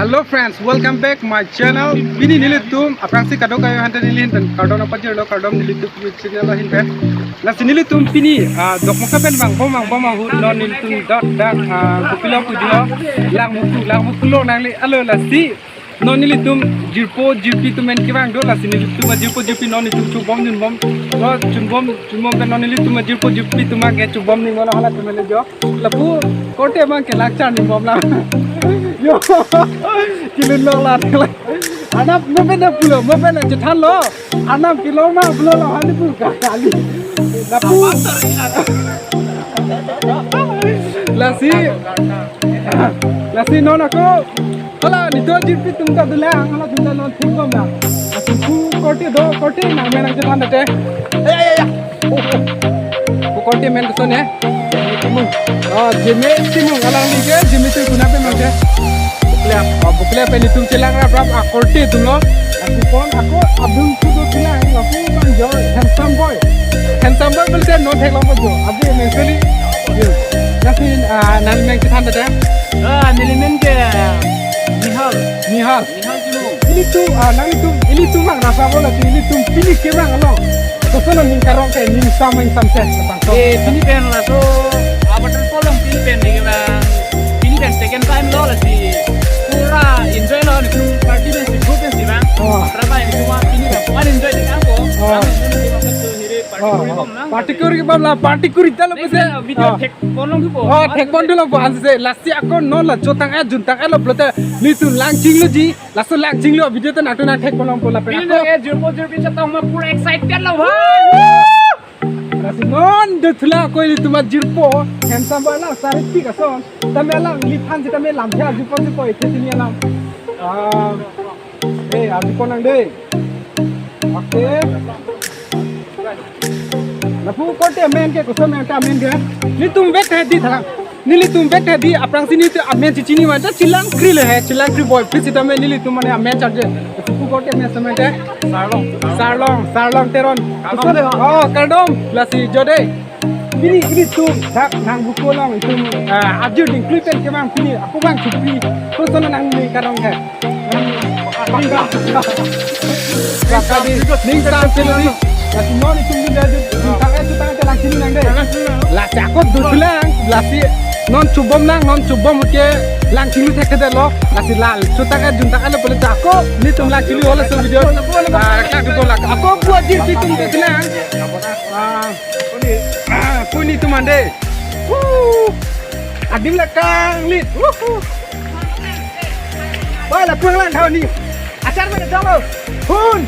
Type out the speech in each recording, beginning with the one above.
Hello friends, welcome back my channel. Bini nilitum aprang si kadok kayo hanta nilin dan kardon apa jer lo kardon nilitum channel lo hinpe. La nilitum pini dok mo kapen bang bang hu non nilitum dot dak kopilo pudio lang muku lo nang li alo la si non nilitum jirpo jirpi tu men kibang do la nilitum jirpo jirpi non nilitum chubom jun bom lo chubom kan non nilitum jirpo jirpi tu ma ge chubom ni ngono hala tu mele jo la pu kote bang ke lakchar ni bom la yo kilin lo la anak mepena pulo mepena cetan lo anak kilo ma pulo lo hani pu kali lapu lasi non aku hala ni to jirpi tum ka dulang hala tum non thik bom na aku kote na mena cetan date ya ko kote men to ne timu jeme alang ni ke jeme tu guna pe mangke bukle pe ni tum celang ra brap akorte tum lo aku abdul tu celang lapu manjo handsome boy bolte no thek lam bo abu mentally nasi nan meng cetan date nilimen ke nihal juno ini tu mang rasa bola ini tu pilih ke bang lo Kesulitan ning karong ke ning sameng samset bang pini pen la so abatan polong pini pen ni bang second time lo la si pura enjoy lo ni party ben si group ben si bang berapa ini cuma pini bang puan enjoy ni aku party kuri bang la party kuri talo pese video tek polong tu po tek bondu lo ban se lasi ako no la jotang juntang lo blote ni tu lang ching lo ji laso lang ching lo video to natu na tek polong pola pe pini ke jurpo sa tao ma pura excited lo Kasi non de thula koi ni tuma jirpo handsome boy la sare ti ka son tame la li than ji tame lam thia ji pon ko ite ni lam abi ko nang de okay na pu ko te men ke ko so men ka men ge ni tum bek hai di thala nili tum bek hai di aprang sini te amen chi chini wa ta chilang kri le hai chilang kri boy pisi tame nili tum mane amen charge pu ko te men समय te sarlong teron kardom lasi jode ini tu dak nang buku long itu aju ding klipen ke bang pini aku bang cupi tu sana nang ni karong he kakak di ning sam sini lasi non itu ni dah tangan tu tangan telang sini nang deh lasi aku dulang lasi non cubom ke lang chili thek de lo lasi lal chutaka juntaka le bole jako ni tum lang chili wala so video ka ko la ako buat dir tum ke lang kuni tum ande adim la kang lit wala pulang lang thau ni acar mana dalo hun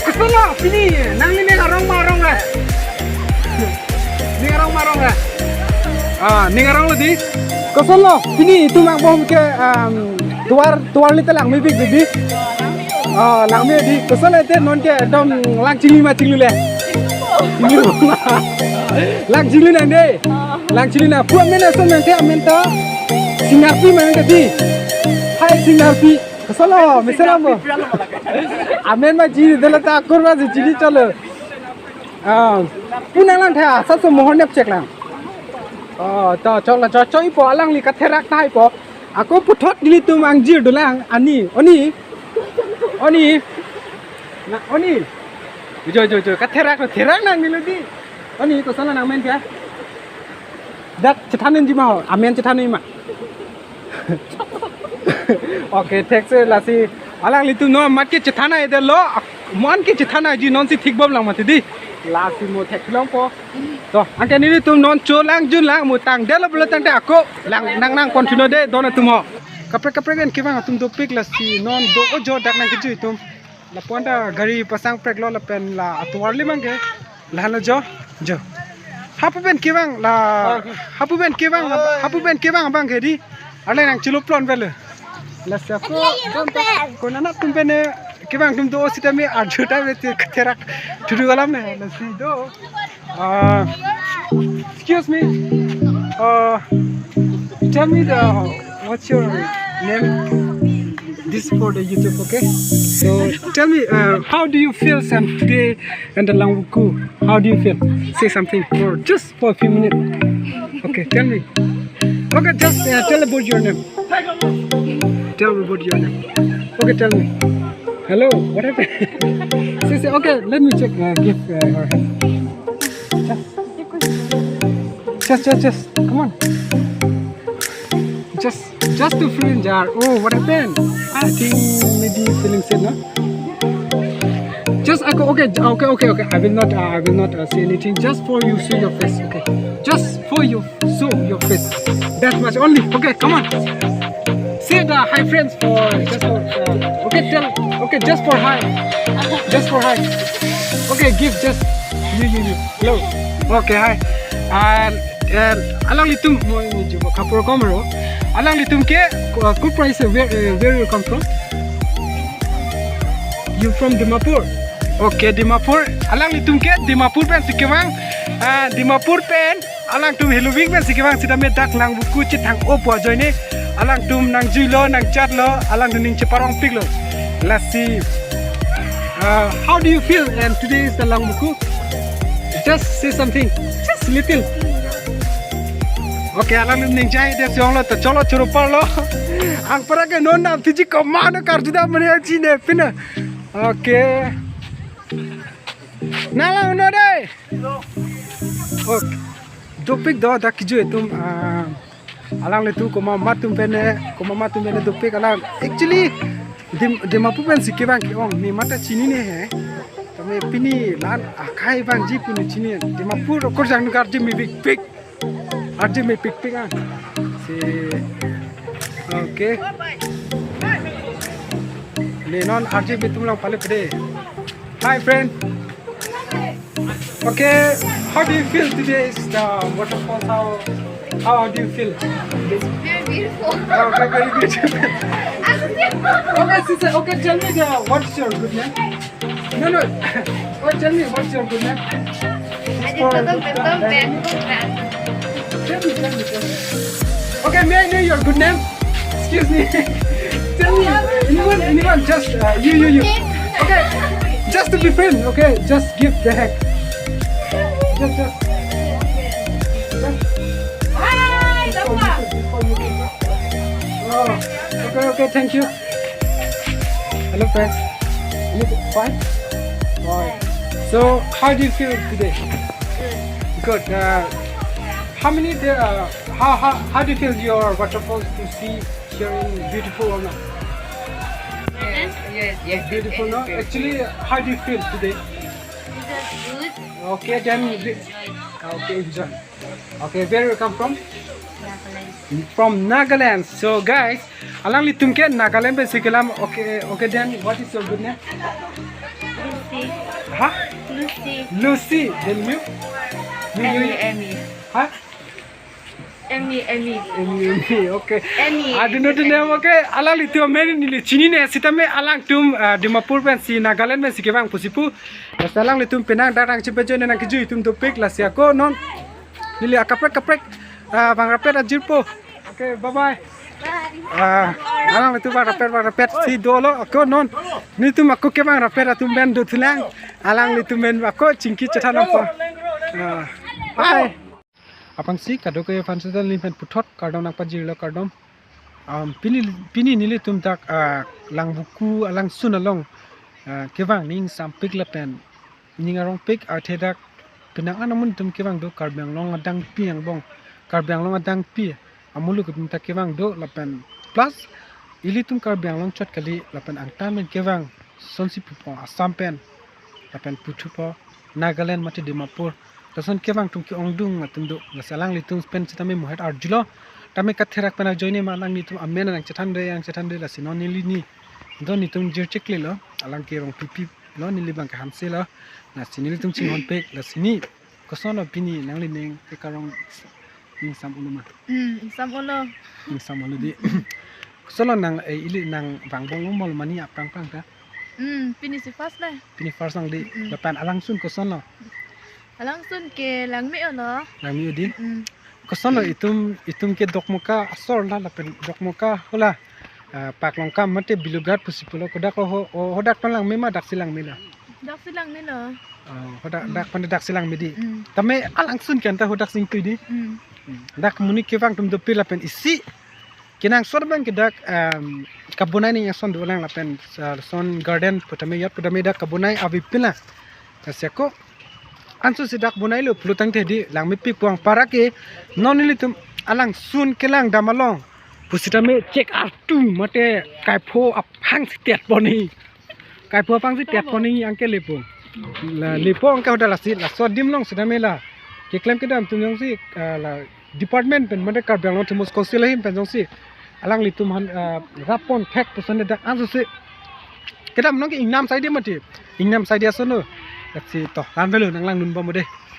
kusala sini nang ni ngarong marong la ni ngarong marong la ni ngarong lo di Kosolo, ini itu mang bom ke tuar li telang mi big bibi. Lang mi di kosolo itu non ke dom lang cili ma cili le. Lang cili nande. Lang cili na puan mena so men ke amenta. Singarpi men ke di. Hai singarpi. Kosolo, misalnya mo. Amen ma cili delata kurma cili chalo. Punang lang tha sa so mohon nep cek lang. To chong la cho ipo alang li katherak tai po ako puthot dili tum angjir dulang ani na oni jo katherak nang nilodi oni ko sana nang men kya dak cethanin ji ma amen cethanin ma okay text la si alang li tum no mat ke cethana ede lo mon ke cethana ji non si thik bom lang mati di lasi mo thek long po to angke ni tum non cho lang jun lang mu tang de la bla tang te ako nang continue de dona tum ho kapre gen kibang tum do pik la si non do ojo dak nang kiju tum la ponda gari pasang prek lo la pen la atwarli mangke la halo jo hapu ben kibang bang gedi ale nang chilu plon vele la sa ko nana tum bene kibang tum do sita me arjuta me terak tudu galam ne la si do excuse me tell me what's your name this for the YouTube, okay? So tell me how do you feel Sam today in the Langbuku? How do you feel? Say something just for a few minutes. Okay, tell me. Okay, just tell about your name. tell me about your name. Okay, tell me. Hello, what happened? Say, okay, let me check. Give her hand. Just. Come on. Just to fill in jar. Oh, what happened? I think maybe feeling sad, no? Just okay. I will not say anything. Just for you show your face. Okay. Just for you show your face. That much only. Okay, come on. Say the hi friends for just for. Okay, tell. Okay, just for hi. Just for hi. Okay, give just you. Hello. Okay, hi. And alang litum mo ni juba kapro komero. Alang litum ke good price where you come from? You from Dimapur? Okay, Dimapur. Alang litum ke Dimapur pen sikewang. Dimapur pen alang tum Halloween pen sikewang sida me dak lang buku citang opo joine. Alang tum nang julo nang chat lo alang ning ceparong pig lo. Let's see. How do you feel? And today is the lang buku. Just say something. Just little. Okay, alang ning jai de siong lo to cholo churu par lo. Ang para ke non na tiji komano kar juda mane chine pina. Okay. Nalang no dai. Okay. Dopik do dak ju tum alang le tu ko mama tum bene dopik alang. Actually Dimapur pen sikewang ki ong ni mata chini ne hai. Tame pini lan akai bang ji puni chini Dimapur ko jang kar ji mi big pig. Arji me pick ah. See. Okay. Lenon Arji be tum long pale pade. Hi friend. Okay, how do you feel today is the waterfall? How do you feel? It's very beautiful. Okay, very beautiful. Okay, sister, okay, tell me what's your good name? No. Oh, tell me what's your good name? Tell me. Okay, may I know your good name? Excuse me. Tell me. Anyone, just you. Okay, just to be friend. Okay, just give the heck. Just. Hi, Oh, okay, thank you. Hello, friends. Fine? Alright. So, how do you feel today? Good. How many there? How do you feel your waterfalls to see here in beautiful or not? Yes. Beautiful, no? Actually, how do you feel today? Good. Okay, then. Okay, enjoy. Okay, where you come from? From Nagaland. So, guys, alang litum ke Nagaland be sikalam. Okay, then what is your good name? Lucy. Huh? Lucy. Then you? Emmy. Huh? Emmy. Okay. Emmy. I do not know. Okay. Alang litum men nili chini ne sitame alang tum Dimapur pen si Nagaland pen sikewang pusipu. Alang litum penang darang cipejo ne nang kiju tum topik lasia ko non. Nili akaprek. Bang rapet ajirpo. Okay, bye. Alang litum bang rapet si dolo. Ako non. Ni tum aku ke bang rapet atum ben do tulang. Alang litum ben ako cingki cethan apa. Bye. Apang si kado ke fansidal limpen putot kardom nak pajirlo kardom. Pini nili tum tak lang buku alang sunalong. Kewang ning sampik lepen. Ning arong pik athedak pinang anamun tum kewang do karbang long adang piang bong. Karbang long adang pi. Amulu kum tak kewang do lepen plus ili tum karbang long chot kali lepen angtamen kewang sonsi pupo Assam pen lepen putupo Nagaland mati Dimapur. Tason kewang tum ki ongdung atum do ngasalang litum pen citame muhat arjulo tame katherak pana joine malang nitum amena nang cethan de la sinon nili ni do nitum jirchekle lo alang ke rong pipi lo nili bang hamse lo na sinili tum chingon pek la sini kosono pini nang lineng ke karong ning sam uluma ning sam uludi solo nang ili nang bangbong mol mani apang ta Pini si fast lah. pini first nang di depan alang sun kosono Langsung ke lang mi ono. nang mi udi kosono itum ke dokmuka asor la lapen dokmuka hola paklongka mate bilugat pusipulo kodak lo hodak lang mema dak silang mila Dak silang ni lo. hodak dak pande dak silang midi tame alang sun kan ta hodak sing pidi dak muni ke wang tum dopi lapen isi kinang sor bang kidak kabunai ni yason du lang lapen son garden putame yat putame dak kabunai avipila kaseko ansu sidak bunai lu plutang tedi lang mi pi puang parake nonilitum alang sun kelang damalong pusitame check artu mate kaipho aphang setiat poni kaipho apang setiat poni angke lepo la lepo angka hoda lasi la so dimlong sidame la ke claim kedam tumyong si la department pen mate kar belong tumus council him pen jong si alang litum han rapon thek pusan da ansu si kedam nong ingnam sai di mati ingnam sai dia sono si to lan velo nang lang nun ba mo de